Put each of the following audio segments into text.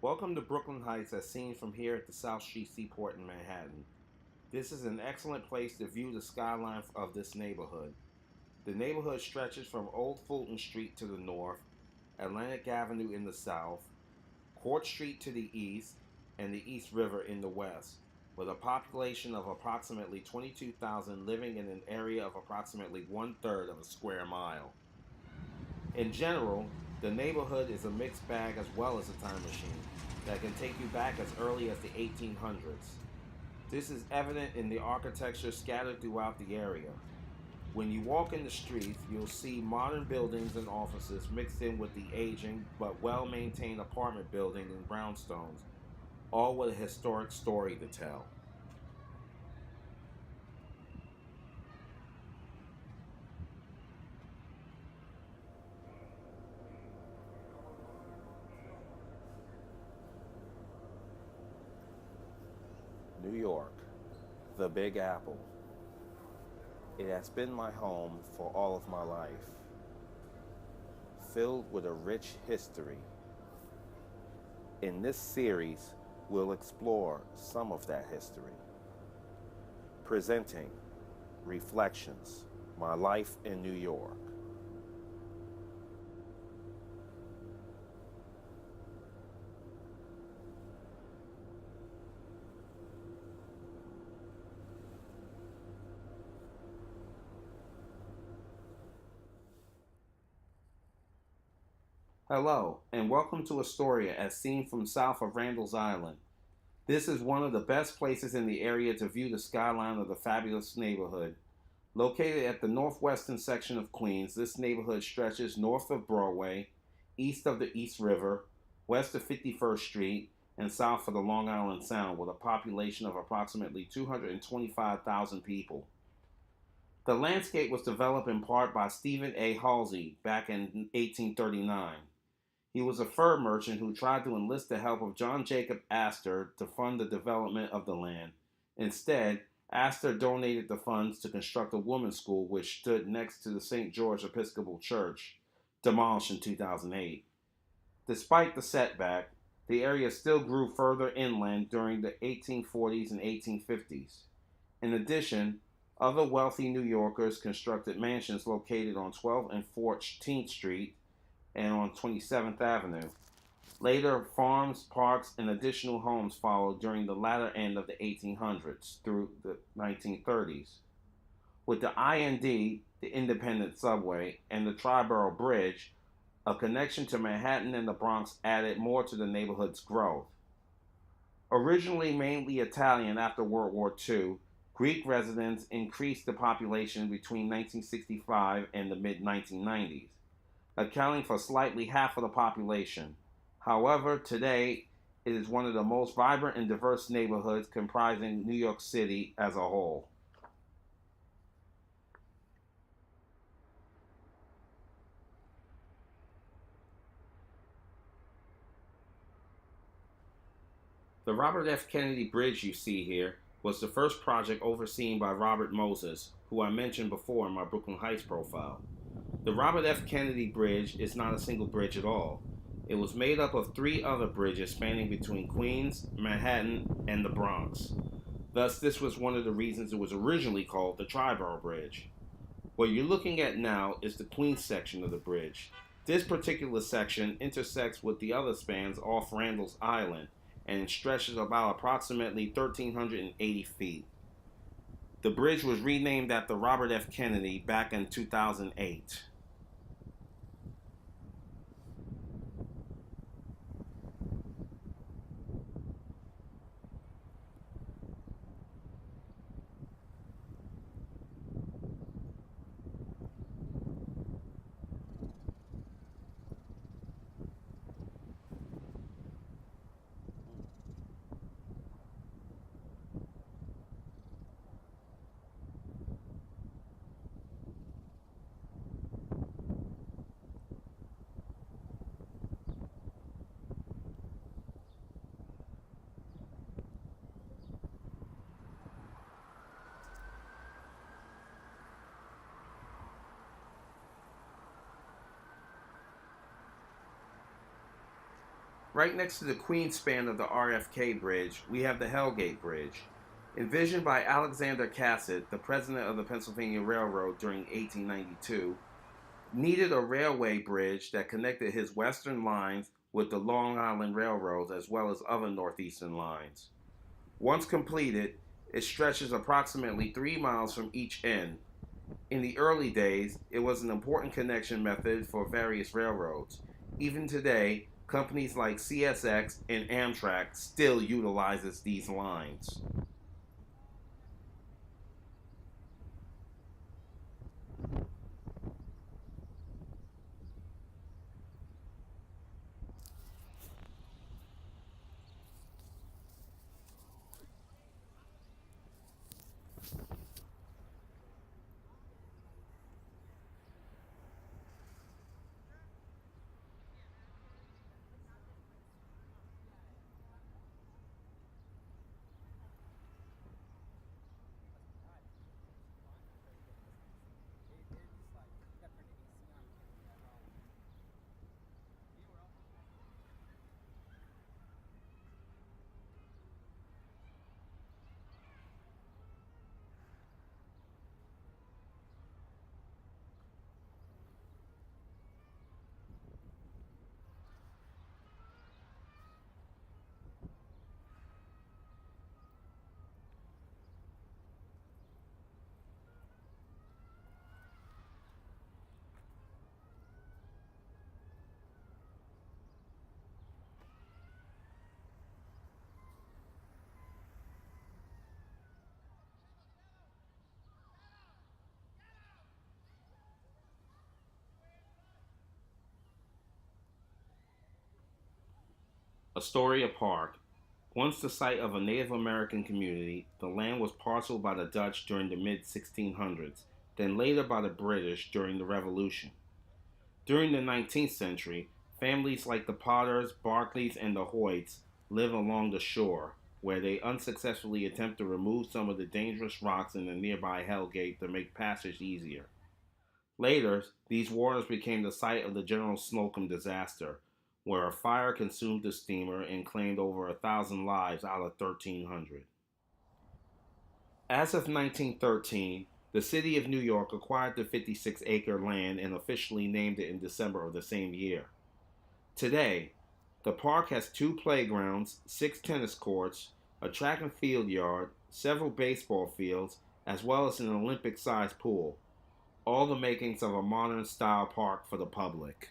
Welcome to Brooklyn Heights as seen from here at the South Street Seaport in Manhattan. This is an excellent place to view the skyline of this neighborhood. The neighborhood stretches from Old Fulton Street to the north, Atlantic Avenue in the south, Court Street to the east, and the East River in the west, with a population of approximately 22,000 living in an area of approximately one-third of a square mile. In general, the neighborhood is a mixed bag as well as a time machine that can take you back as early as the 1800s. This is evident in the architecture scattered throughout the area. When you walk in the streets, you'll see modern buildings and offices mixed in with the aging but well-maintained apartment building and brownstones, all with a historic story to tell. New York, the Big Apple. It has been my home for all of my life, filled with a rich history. In this series, we'll explore some of that history. Presenting Reflections, My Life in New York. Hello, and welcome to Astoria as seen from south of Randall's Island. This is one of the best places in the area to view the skyline of the fabulous neighborhood. Located at the northwestern section of Queens, this neighborhood stretches north of Broadway, east of the East River, west of 51st Street, and south of the Long Island Sound with a population of approximately 225,000 people. The landscape was developed in part by Stephen A. Halsey back in 1839. He was a fur merchant who tried to enlist the help of John Jacob Astor to fund the development of the land. Instead, Astor donated the funds to construct a women's school which stood next to the St. George Episcopal Church, demolished in 2008. Despite the setback, the area still grew further inland during the 1840s and 1850s. In addition, other wealthy New Yorkers constructed mansions located on 12th and 14th Street and on 27th Avenue. Later, farms, parks, and additional homes followed during the latter end of the 1800s through the 1930s. With the IND, the Independent Subway, and the Triborough Bridge, a connection to Manhattan and the Bronx added more to the neighborhood's growth. Originally mainly Italian after World War II, Greek residents increased the population between 1965 and the mid 1990s, accounting for slightly half of the population. However, today it is one of the most vibrant and diverse neighborhoods comprising New York City as a whole. The Robert F. Kennedy Bridge you see here was the first project overseen by Robert Moses, who I mentioned before in my Brooklyn Heights profile. The Robert F. Kennedy Bridge is not a single bridge at all. It was made up of three other bridges spanning between Queens, Manhattan, and the Bronx. Thus, this was one of the reasons it was originally called the Triborough Bridge. What you're looking at now is the Queens section of the bridge. This particular section intersects with the other spans off Randall's Island and stretches about approximately 1,380 feet. The bridge was renamed after Robert F. Kennedy back in 2008. Right next to the queen span of the RFK Bridge, we have the Hellgate Bridge. Envisioned by Alexander Cassett, the president of the Pennsylvania Railroad during 1892, needed a railway bridge that connected his western lines with the Long Island Railroads as well as other northeastern lines. Once completed, it stretches approximately 3 miles from each end. In the early days, it was an important connection method for various railroads. Even today, companies like CSX and Amtrak still utilizes these lines. Astoria Park. Once the site of a Native American community, the land was parceled by the Dutch during the mid 1600s, then later by the British during the Revolution. During the 19th century, families like the Potters, Barclays, and the Hoyts live along the shore, where they unsuccessfully attempt to remove some of the dangerous rocks in the nearby Hellgate to make passage easier. Later, these waters became the site of the General Slocum disaster, where a fire consumed the steamer and claimed over 1,000 lives out of 1,300. As of 1913, the city of New York acquired the 56-acre land and officially named it in December of the same year. Today, the park has 2 playgrounds, 6 tennis courts, a track and field yard, several baseball fields, as well as an Olympic-sized pool, all the makings of a modern-style park for the public.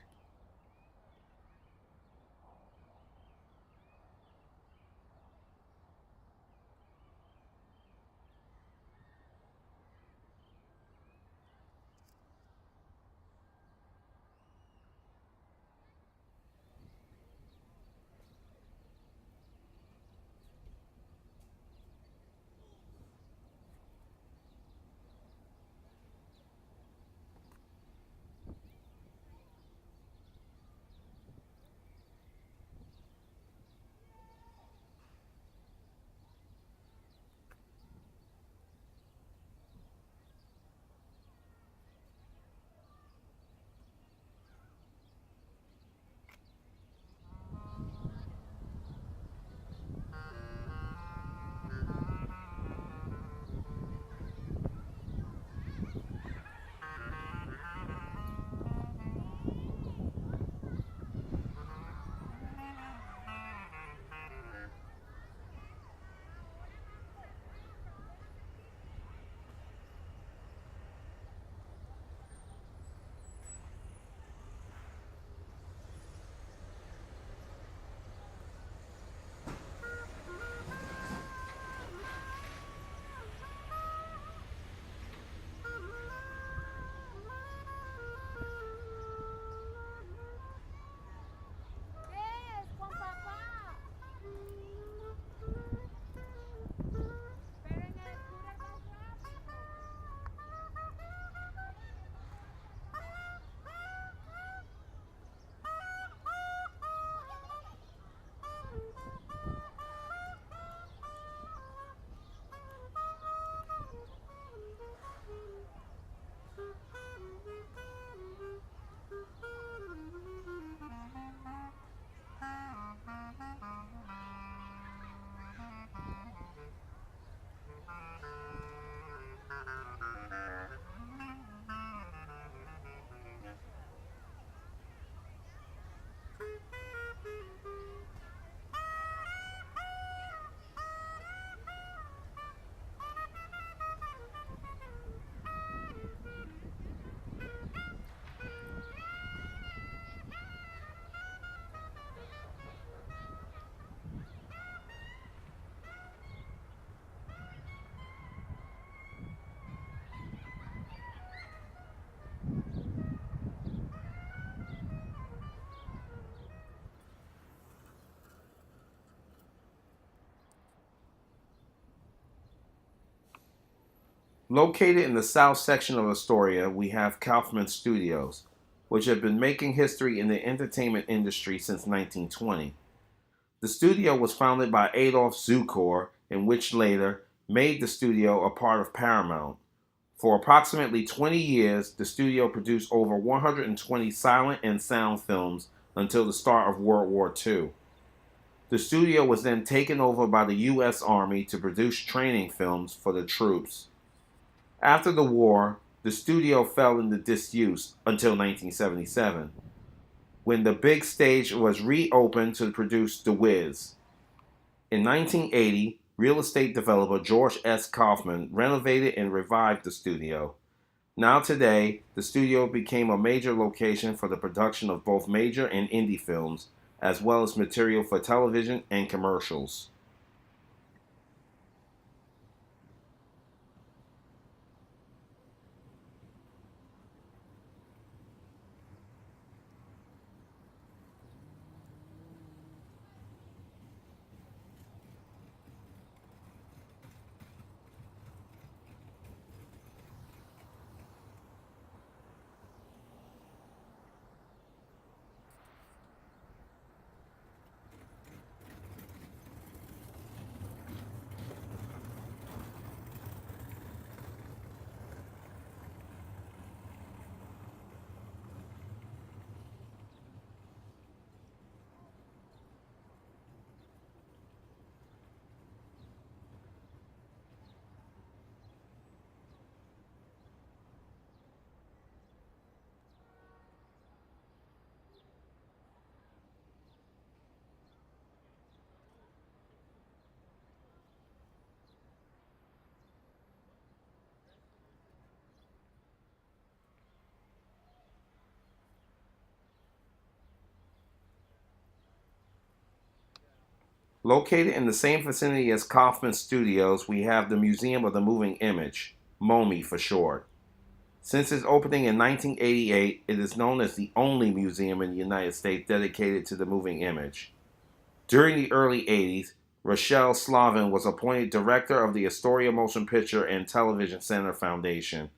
Located in the south section of Astoria, we have Kaufman Studios, which have been making history in the entertainment industry since 1920. The studio was founded by Adolf Zukor, and which later made the studio a part of Paramount. For approximately 20 years, the studio produced over 120 silent and sound films until the start of World War II. The studio was then taken over by the U.S. Army to produce training films for the troops. After the war, the studio fell into disuse until 1977, when the big stage was reopened to produce The Wiz. In 1980, real estate developer George S. Kaufman renovated and revived the studio. Now today, the studio became a major location for the production of both major and indie films, as well as material for television and commercials. Located in the same vicinity as Kaufman Studios, we have the Museum of the Moving Image, MoMI for short. Since its opening in 1988, it is known as the only museum in the United States dedicated to the moving image. During the early 80s, Rochelle Slavin was appointed director of the Astoria Motion Picture and Television Center Foundation.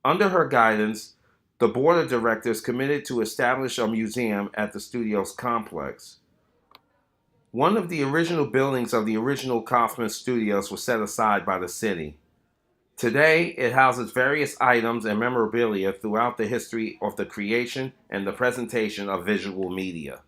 Under her guidance, the board of directors committed to establish a museum at the studio's complex. One of the original buildings of the original Kaufman Studios was set aside by the city. Today, it houses various items and memorabilia throughout the history of the creation and the presentation of visual media.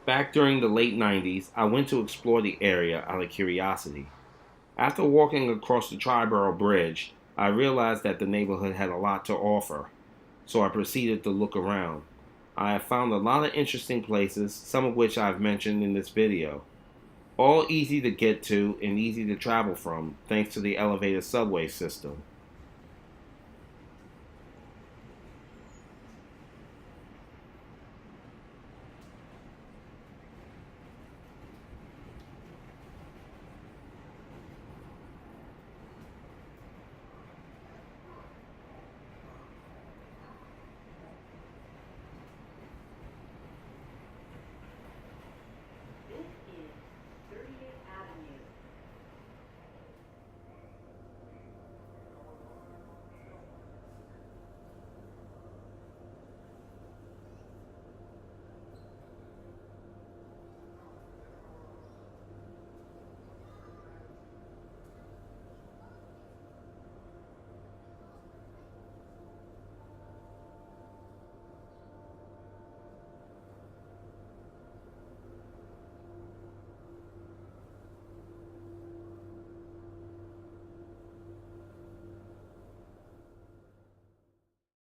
Back during the late 90s, I went to explore the area out of curiosity. After walking across the Triborough Bridge, I realized that the neighborhood had a lot to offer, so I proceeded to look around. I have found a lot of interesting places, some of which I've mentioned in this video. All easy to get to and easy to travel from, thanks to the elevated subway system.